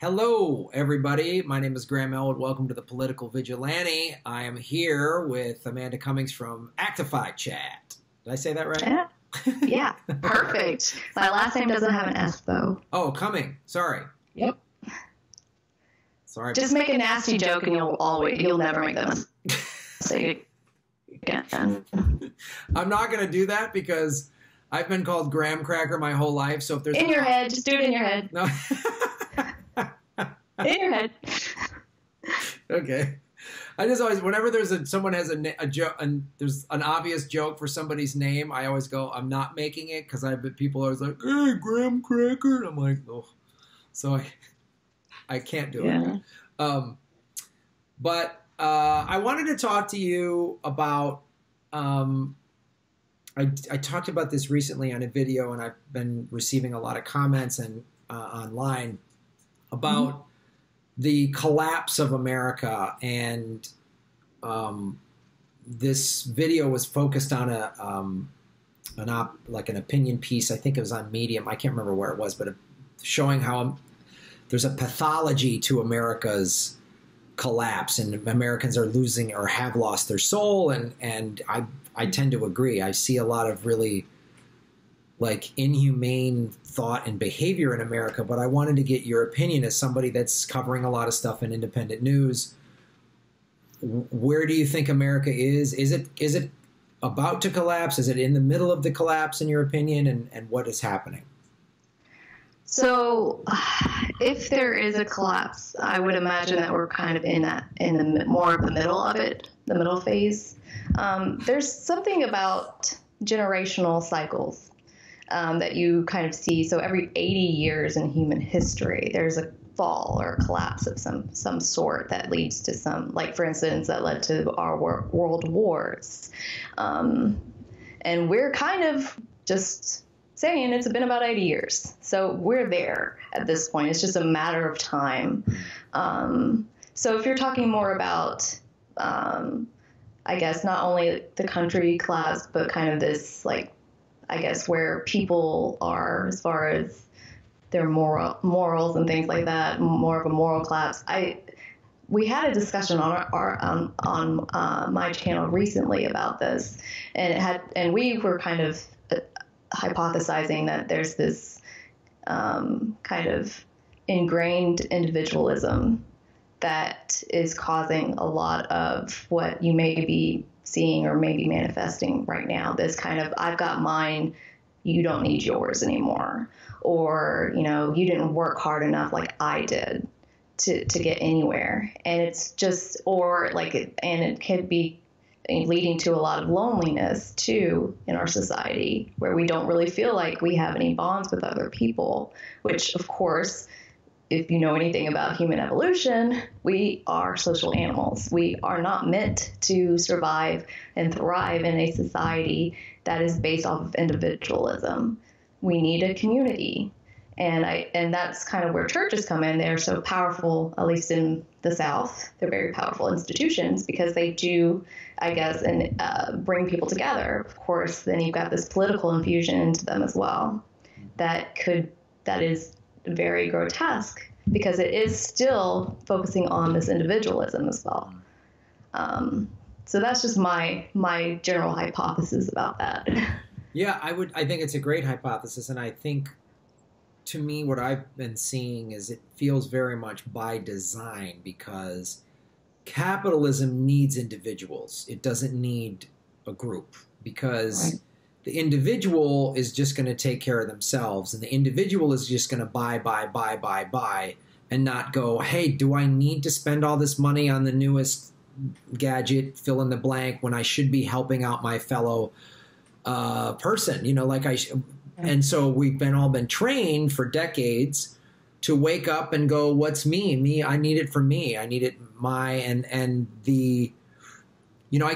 Hello, everybody. My name is Graham Elwood. Welcome to the Political Vigilante. I am here with Amanda Cummings from Actify Chat. Did I say that right? Yeah, perfect. My last name doesn't have an S, though. Oh, Cumming. Sorry. Yep. Sorry. Just make a nasty joke and you'll never make that mistake again. I'm not going to do that because I've been called Graham Cracker my whole life. So if there's in your head, just do it in your head. No. In your head. Okay. I just always, whenever someone has a joke and there's an obvious joke for somebody's name, I always go, I'm not making it because people are always like, hey, Graham Cracker. And I'm like, oh. So I can't do it. But I wanted to talk to you about, I talked about this recently on a video, and I've been receiving a lot of comments and online about the collapse of America, and this video was focused on an opinion piece. I think it was on Medium. I can't remember where it was, but showing how there's a pathology to America's collapse, and Americans are losing or have lost their soul. And I tend to agree. I see a lot of really inhumane thought and behavior in America, but I wanted to get your opinion as somebody that's covering a lot of stuff in independent news. Where do you think America is? Is it about to collapse? Is it in the middle of the collapse, in your opinion? And what is happening? So if there is a collapse, I would imagine that we're kind of in the more of the middle of it, the middle phase. There's something about generational cycles that you kind of see. So every 80 years in human history, there's a fall or a collapse of some sort that leads to some, like, for instance, that led to our world wars. And we're kind of just saying it's been about 80 years. So we're there at this point. It's just a matter of time. So if you're talking more about, I guess, not only the country collapse, but kind of this, I guess, where people are as far as their morals and things like that, more of a moral collapse. We had a discussion on my channel recently about this, and we were kind of hypothesizing that there's this kind of ingrained individualism that is causing a lot of what you may be seeing or maybe manifesting right now. This kind of, I've got mine, you don't need yours anymore. Or, you didn't work hard enough like I did to get anywhere. And it's just, and it could be leading to a lot of loneliness too in our society, where we don't really feel like we have any bonds with other people, which of course, if you know anything about human evolution, we are social animals. We are not meant to survive and thrive in a society that is based off of individualism. We need a community. And that's kind of where churches come in. They're so powerful, at least in the South. They're very powerful institutions because they do, I guess, and bring people together. Of course, then you've got this political infusion into them as well. That is very grotesque because it is still focusing on this individualism as well. So that's just my general hypothesis about that. Yeah, I think it's a great hypothesis, and I think, to me, what I've been seeing is it feels very much by design, because capitalism needs individuals. It doesn't need a group, because right. The individual is just going to take care of themselves, and the individual is just going to buy, and not go, hey, do I need to spend all this money on the newest gadget, fill in the blank, when I should be helping out my fellow person, and so we've all been trained for decades to wake up and go, what's me? I need it for me. I need it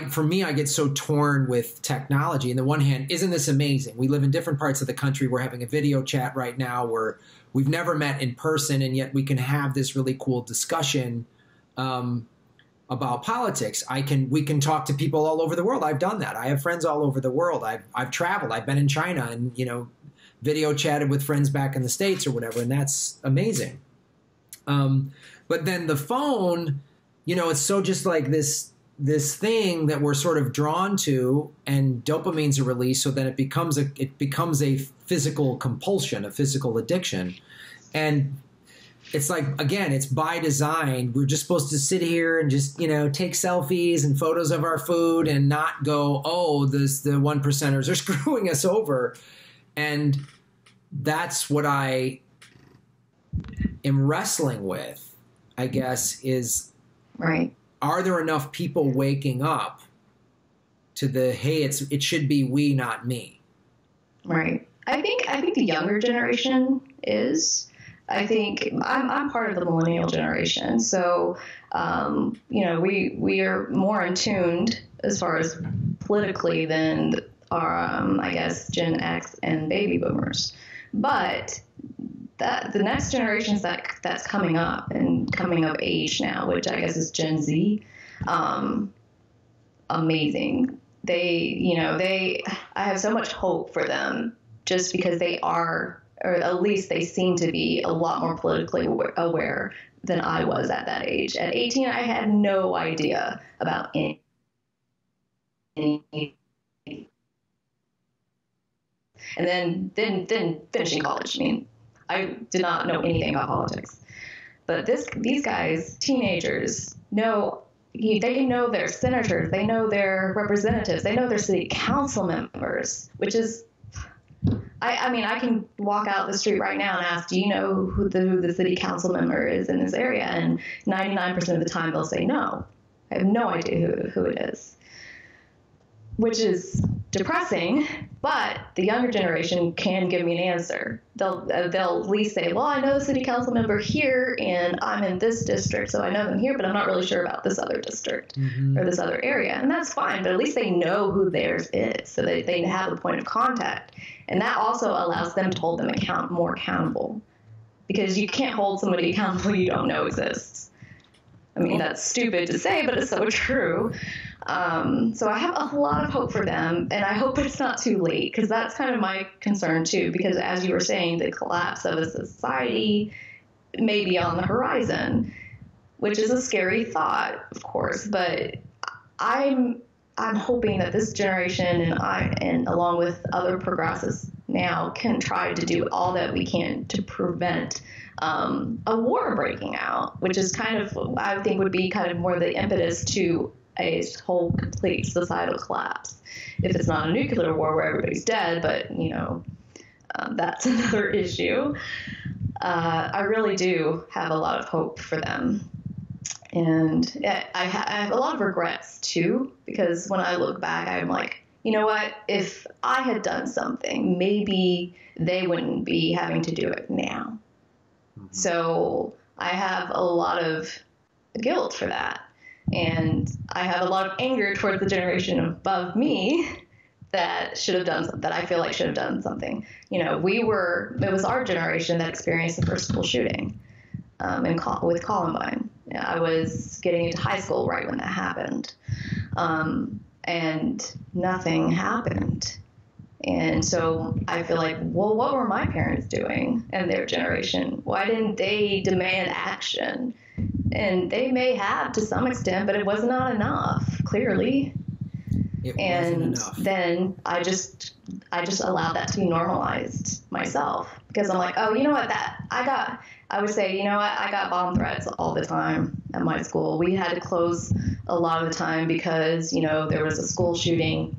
for me, I get so torn with technology. On the one hand, isn't this amazing? We live in different parts of the country. We're having a video chat right now where we've never met in person, and yet we can have this really cool discussion about politics. We can talk to people all over the world. I've done that. I have friends all over the world. I've traveled. I've been in China and, video chatted with friends back in the States or whatever. And that's amazing. But then the phone, you know, it's so just like this thing that we're sort of drawn to, and dopamines are released, so then it becomes a physical compulsion, a physical addiction. And it's like, again, it's by design. We're just supposed to sit here and just, you know, take selfies and photos of our food and not go, oh, the one percenters are screwing us over. And that's what I am wrestling with, I guess, is right. Are there enough people waking up to the, hey, it should be we, not me? Right. I think the younger generation is. I think I'm part of the millennial generation, so you know, we are more in tuned as far as politically than our I guess Gen X and baby boomers, but that the next generations that's coming up and coming of age now, which I guess is Gen Z, amazing. I have so much hope for them just because they are, or at least they seem to be, a lot more politically aware than I was at that age. At 18, I had no idea about any. And then finishing college. I mean, I did not know anything about politics. But these guys, teenagers, they know their senators, they know their representatives, they know their city council members, which is, I mean, I can walk out the street right now and ask, do you know who the city council member is in this area? And 99% of the time they'll say no. I have no idea who it is, which is depressing, but the younger generation can give me an answer. They'll at least say, well, I know the city council member here, and I'm in this district, so I know them here, but I'm not really sure about this other district or this other area. And that's fine, but at least they know who theirs is, so they have a point of contact. And that also allows them to hold them more accountable, because you can't hold somebody accountable you don't know exists. I mean, that's stupid to say, but it's so true. So I have a lot of hope for them, and I hope it's not too late, because that's kind of my concern too, because as you were saying, the collapse of a society may be on the horizon, which is a scary thought, of course, but I'm hoping that this generation and along with other progressives now can try to do all that we can to prevent a war breaking out, which is kind of, I think, would be kind of more the impetus to a whole complete societal collapse. If it's not a nuclear war where everybody's dead, but, you know, that's another issue. I really do have a lot of hope for them. And I have a lot of regrets, too, because when I look back, I'm like, you know what? If I had done something, maybe they wouldn't be having to do it now. Mm-hmm. So I have a lot of guilt for that. And I have a lot of anger towards the generation above me that should have done, that I feel like should have done something. You know, it was our generation that experienced the first school shooting with Columbine. I was getting into high school right when that happened. And nothing happened. And so I feel like, well, what were my parents doing and their generation? Why didn't they demand action? And they may have to some extent, but it was not enough, clearly. It wasn't enough. Then I just allowed that to be normalized myself, because I'm like, oh, you know what, I would say, you know what, I got bomb threats all the time at my school. We had to close a lot of the time because, you know, there was a school shooting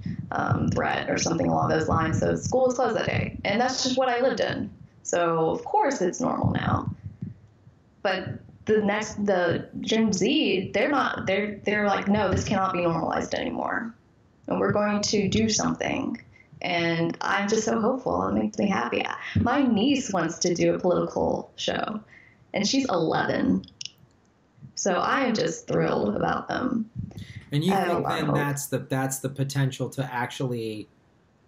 threat or something along those lines. So school was closed that day. And that's just what I lived in. So, of course, it's normal now. But the Gen Z, they're like, no, this cannot be normalized anymore. And we're going to do something. And I'm just so hopeful. It makes me happy. My niece wants to do a political show, and she's 11. So I am just thrilled about them. And you think then that's the potential to actually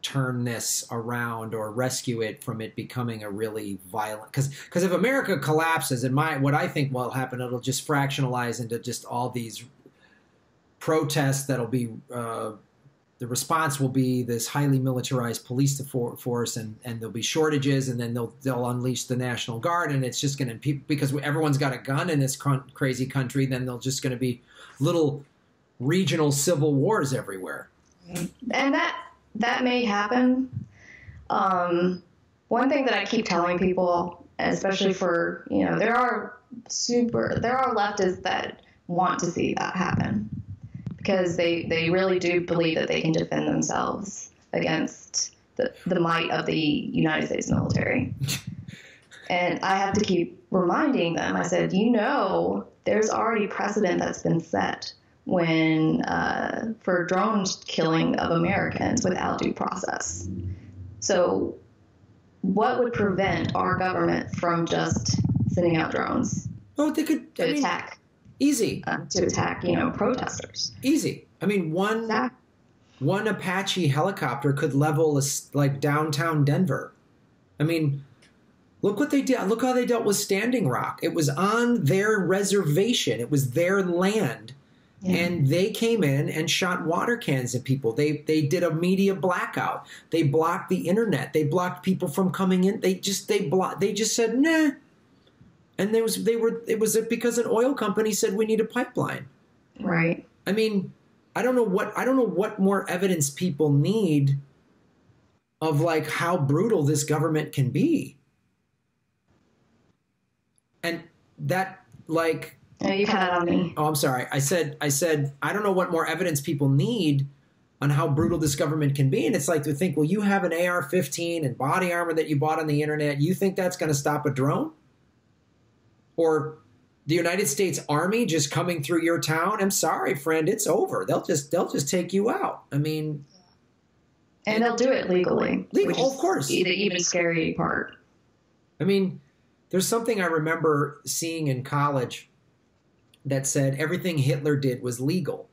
turn this around or rescue it from it becoming a really violent, because if America collapses, what I think will happen, it'll just fractionalize into just all these protests that'll be the response will be this highly militarized police force, and there'll be shortages, and then they'll unleash the National Guard, and it's just going to, because everyone's got a gun in this crazy country, then there'll just going to be little regional civil wars everywhere. And that may happen. One thing that I keep telling people, especially for, there are leftists that want to see that happen, because they really do believe that they can defend themselves against the might of the United States military. And I have to keep reminding them, I said, there's already precedent that's been set when for drone killing of Americans without due process. So what would prevent our government from just sending out drones? Oh, they could attack. Easy. To attack, protesters. Easy. I mean, one Apache helicopter could level like downtown Denver. I mean, look what they did. Look how they dealt with Standing Rock. It was on their reservation. It was their land. Yeah. And they came in and shot water cans at people. They did a media blackout. They blocked the internet. They blocked people from coming in. They just said nah. And it was because an oil company said we need a pipeline. Right. I mean, I don't know what more evidence people need of like how brutal this government can be. And that like. Oh, you cut out on me. Oh, I'm sorry. I said, I don't know what more evidence people need on how brutal this government can be. And it's like to think, well, you have an AR-15 and body armor that you bought on the internet. You think that's going to stop a drone? Or the United States Army just coming through your town? I'm sorry, friend, it's over. They'll just take you out. I mean, and they'll do it legally. Legal, of course. The even scary part. I mean, there's something I remember seeing in college that said everything Hitler did was legal.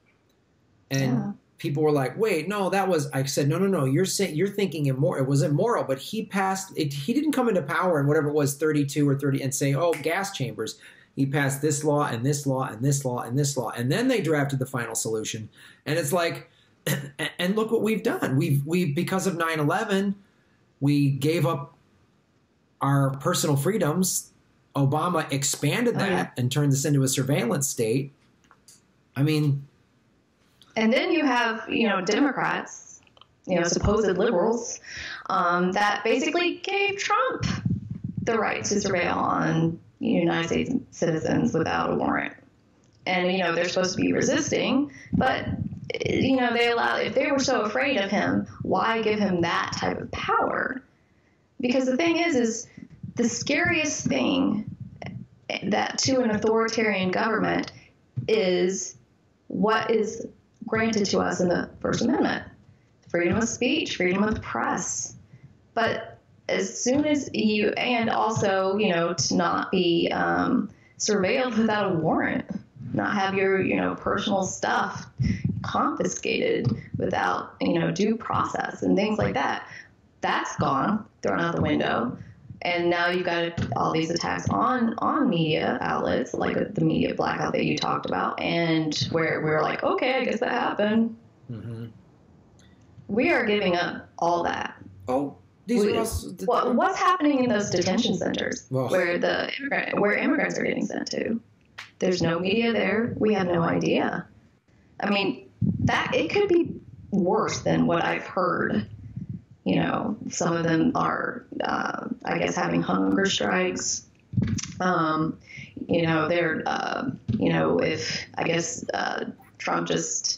And people were like, wait, no, I said, no, you're thinking immoral. It was immoral, but he didn't come into power in whatever it was, 32 or 30, and say, oh, gas chambers. He passed this law and this law and this law and this law. And then they drafted the final solution. And it's like, and look what we've done. We because of 9/11, we gave up our personal freedoms. Obama expanded that and turned this into a surveillance state. I mean, and then you have, Democrats, supposed liberals, that basically gave Trump the right to surveil on United States citizens without a warrant. And, they're supposed to be resisting, but, if they were so afraid of him, why give him that type of power? Because the thing is the scariest thing that to an authoritarian government is what is granted to us in the First Amendment. Freedom of speech, freedom of the press. But as soon as and also, to not be surveilled without a warrant, not have your, personal stuff confiscated without, due process and things like that, that's gone, thrown out the window. And now you've got all these attacks on media outlets, like the media blackout that you talked about, and where we're like, okay, I guess that happened. Mm-hmm. We are giving up all that. Oh, what's happening in those detention centers where immigrants are getting sent to? There's no media there. We have no idea. I mean, that it could be worse than what I've heard. Some of them are, I guess, having hunger strikes. They're, if I guess Trump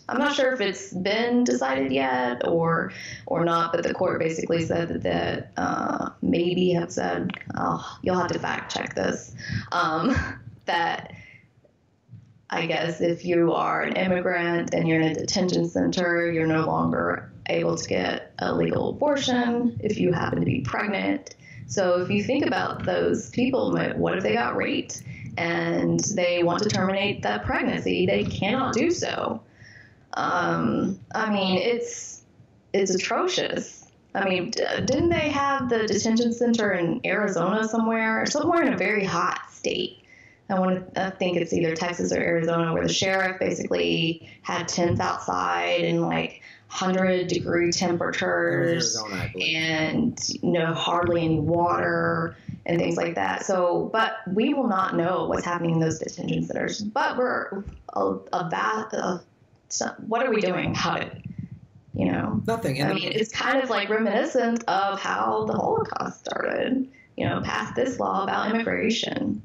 I'm not sure if it's been decided yet or not, but the court basically said that maybe have said, you'll have to fact check this, that I guess if you are an immigrant and you're in a detention center, you're no longer able to get a legal abortion if you happen to be pregnant. So if you think about those people, what if they got raped and they want to terminate that pregnancy? They cannot do so. I mean, it's atrocious. I mean, didn't they have the detention center in Arizona somewhere in a very hot state? I think it's either Texas or Arizona, where the sheriff basically had tents outside and 100-degree temperatures and hardly any water and things like that. So, but we will not know what's happening in those detention centers. But we're what are we doing about it? Nothing. I mean, it's kind of like reminiscent of how the Holocaust started. Pass this law about immigration,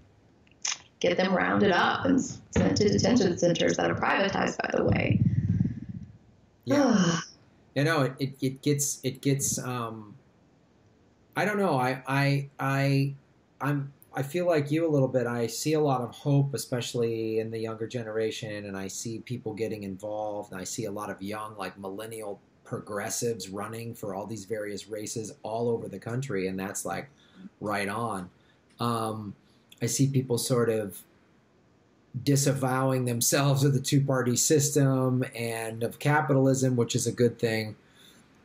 get them rounded up and sent to detention centers that are privatized, by the way. Yeah. It gets I don't know. I feel like you a little bit. I see a lot of hope, especially in the younger generation, and I see people getting involved, and I see a lot of young, like millennial progressives running for all these various races all over the country, and that's like right on. I see people sort of disavowing themselves of the two-party system and of capitalism, which is a good thing.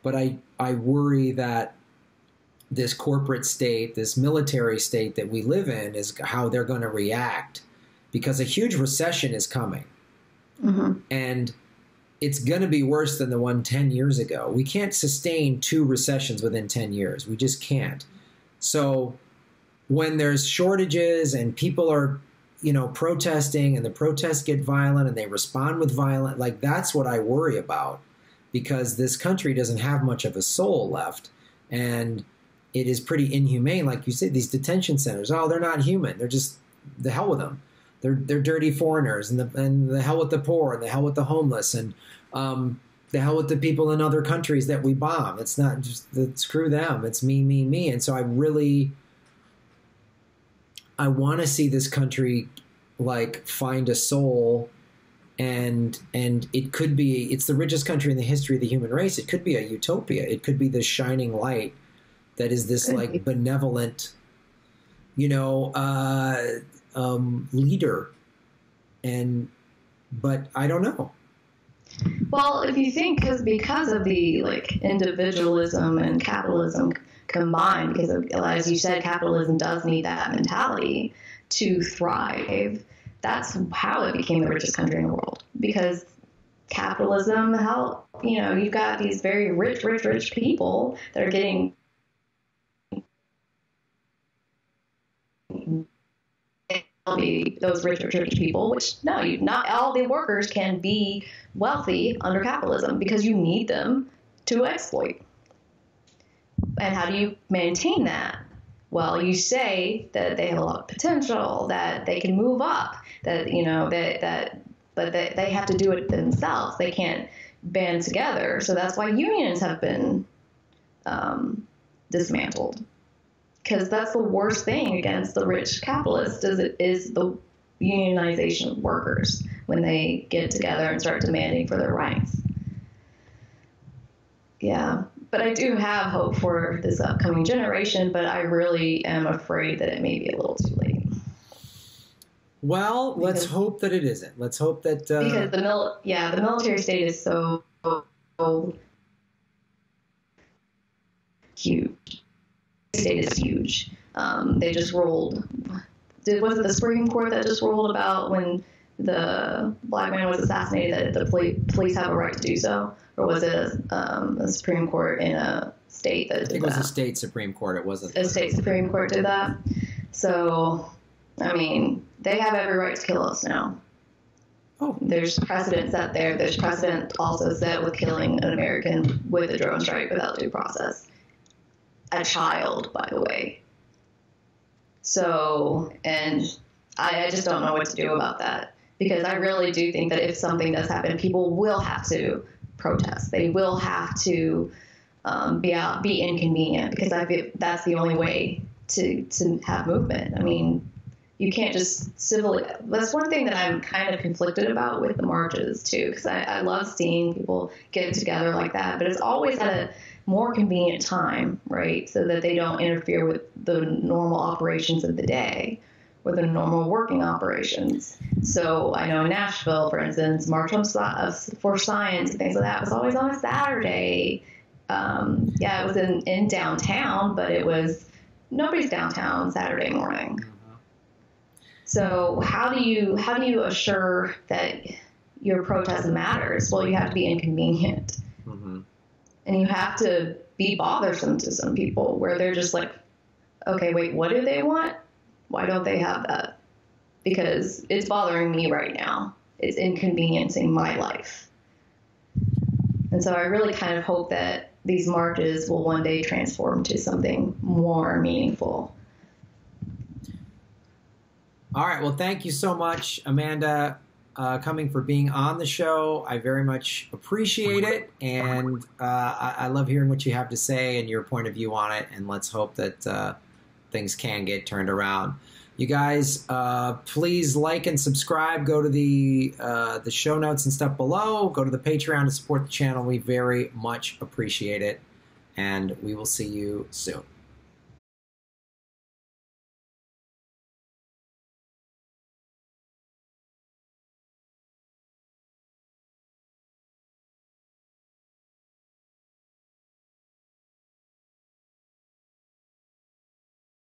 But I worry that this corporate state, this military state that we live in, is how they're going to react, because a huge recession is coming. Mm-hmm. And it's going to be worse than the one 10 years ago. We can't sustain 2 recessions within 10 years. We just can't. So when there's shortages and people are, protesting, and the protests get violent and they respond with violence, like, that's what I worry about, because this country doesn't have much of a soul left. And it is pretty inhumane. Like you said, these detention centers, they're not human. They're just, the hell with them. They're dirty foreigners, and the hell with the poor, and the hell with the homeless, and the hell with the people in other countries that we bomb. It's not just screw them. It's me, me, me. And so I want to see this country like find a soul, and it could be, it's the richest country in the history of the human race. It could be a utopia. It could be the shining light that is this like benevolent, leader. But I don't know. Well, if you think, because of the individualism and capitalism combined, because as you said, capitalism does need that mentality to thrive. That's how it became the richest country in the world, because capitalism you've got these very rich people that are getting those rich people, which not all the workers can be wealthy under capitalism, because you need them to exploit. And how do you maintain that? Well, you say that they have a lot of potential, that they can move up, but they have to do it themselves. They can't band together. So that's why unions have been dismantled. Because that's the worst thing against the rich capitalists is the unionization of workers when they get together and start demanding for their rights. Yeah, but I do have hope for this upcoming generation, but I really am afraid that it may be a little too late. Well, let's hope that it isn't. Let's hope that... Because the military state is so huge. The state is huge. They just ruled... Was it the Supreme Court that just ruled about when the black man was assassinated that the police have a right to do so? Or was it a Supreme Court in a state that did that? I think it was a state Supreme Court. It wasn't. A state Supreme Court did that. So, I mean, they have every right to kill us now. Oh. There's precedent set there. There's precedent also set with killing an American with a drone strike without due process. A child, by the way. So, and I just don't know what to do about that. Because I really do think that if something does happen, people will have to protest. They will have to be inconvenient, because I feel that's the only way to have movement. I mean, you can't just civilly. That's one thing that I'm kind of conflicted about with the marches too, because I love seeing people get together like that, but it's always at a more convenient time, right? So that they don't interfere with the normal operations of the day, or the normal working operations. So I know in Nashville, for instance, March for Science and things like that was always on a Saturday. It was in downtown, but nobody's downtown Saturday morning. So how do you assure that your protest matters? Well, you have to be inconvenient. Mm-hmm. And you have to be bothersome to some people where they're just like, okay, wait, what do they want? Why don't they have that? Because it's bothering me right now. It's inconveniencing my life. And so I really kind of hope that these marches will one day transform to something more meaningful. All right. Well, thank you so much, Amanda Cumming, for being on the show. I very much appreciate it. And I love hearing what you have to say and your point of view on it. And let's hope that things can get turned around. You guys, please like and subscribe. Go to the show notes and stuff below. Go to the Patreon to support the channel. We very much appreciate it. And we will see you soon.